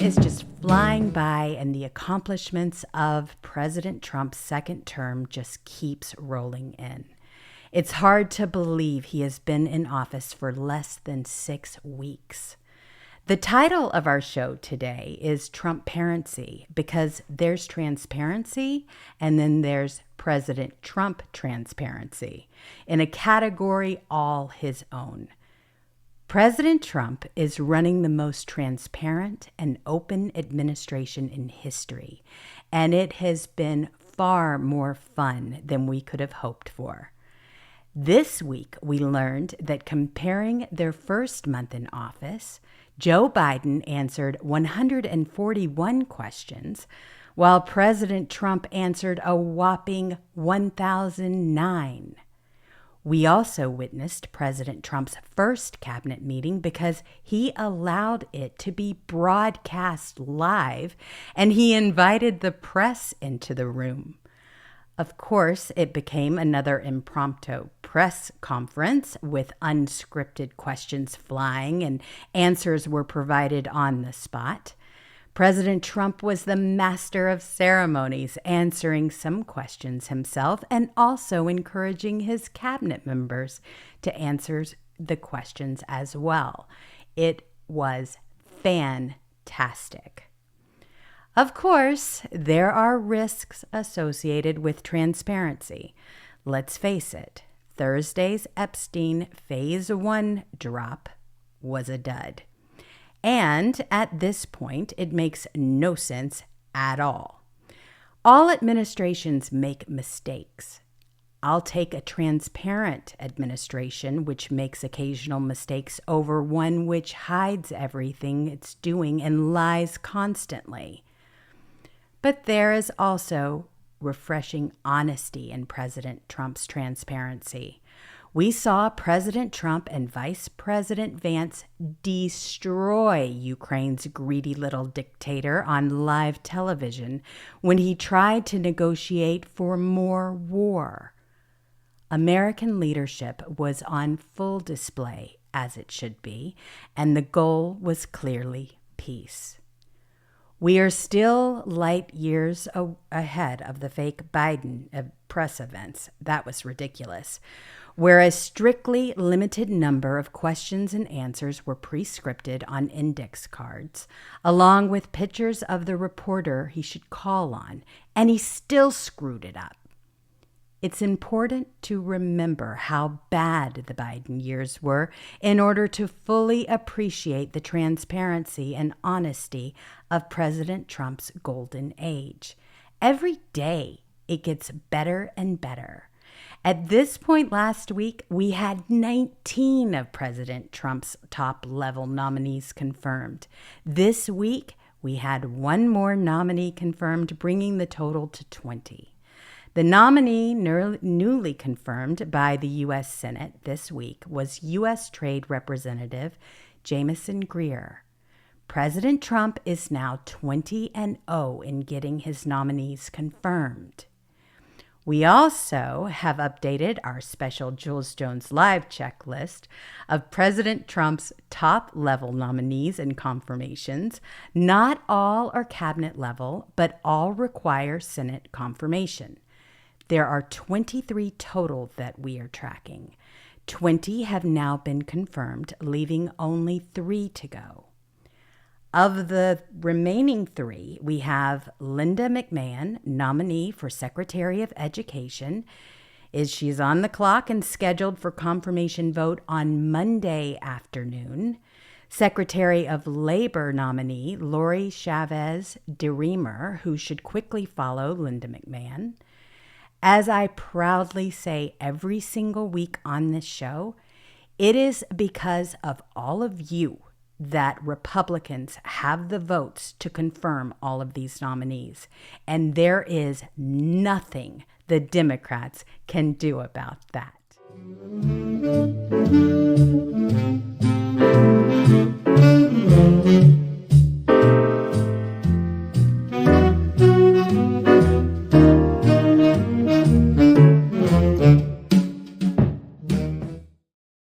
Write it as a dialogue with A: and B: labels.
A: is just flying by, and the accomplishments of President Trump's second term just keeps rolling in. It's hard to believe he has been in office for less than 6 weeks. The title of our show today is Trumparency, because there's transparency and then there's President Trump transparency in a category all his own. President Trump is running the most transparent and open administration in history, and it has been far more fun than we could have hoped for. This week, we learned that comparing their first month in office, Joe Biden answered 141 questions, while President Trump answered a whopping 1,009. We also witnessed President Trump's first cabinet meeting because he allowed it to be broadcast live, and he invited the press into the room. Of course, it became another impromptu press conference with unscripted questions flying, and answers were provided on the spot. President Trump was the master of ceremonies, answering some questions himself and also encouraging his cabinet members to answer the questions as well. It was fantastic. Of course, there are risks associated with transparency. Let's face it, Thursday's Epstein Phase 1 drop was a dud. And at this point, it makes no sense at all. All administrations make mistakes. I'll take a transparent administration which makes occasional mistakes over one which hides everything it's doing and lies constantly. But there is also refreshing honesty in President Trump's transparency. We saw President Trump and Vice President Vance destroy Ukraine's greedy little dictator on live television when he tried to negotiate for more war. American leadership was on full display, as it should be, and the goal was clearly peace. We are still light years ahead of the fake Biden press events. That was ridiculous. Where a strictly limited number of questions and answers were pre-scripted on index cards, along with pictures of the reporter he should call on, and he still screwed it up. It's important to remember how bad the Biden years were in order to fully appreciate the transparency and honesty of President Trump's golden age. Every day, it gets better and better. At this point last week, we had 19 of President Trump's top-level nominees confirmed. This week, we had one more nominee confirmed, bringing the total to 20. The nominee newly confirmed by the U.S. Senate this week was U.S. Trade Representative Jamieson Greer. President Trump is now 20-0 in getting his nominees confirmed. We also have updated our special Jules Jones Live checklist of President Trump's top-level nominees and confirmations. Not all are cabinet level, but all require Senate confirmation. There are 23 total that we are tracking. 20 have now been confirmed, leaving only 3 to go. Of the remaining 3, we have Linda McMahon, nominee for Secretary of Education. She's on the clock and scheduled for confirmation vote on Monday afternoon. Secretary of Labor nominee Lori Chavez DeRemer, who should quickly follow Linda McMahon. As I proudly say every single week on this show, it is because of all of you that Republicans have the votes to confirm all of these nominees. And there is nothing the Democrats can do about that.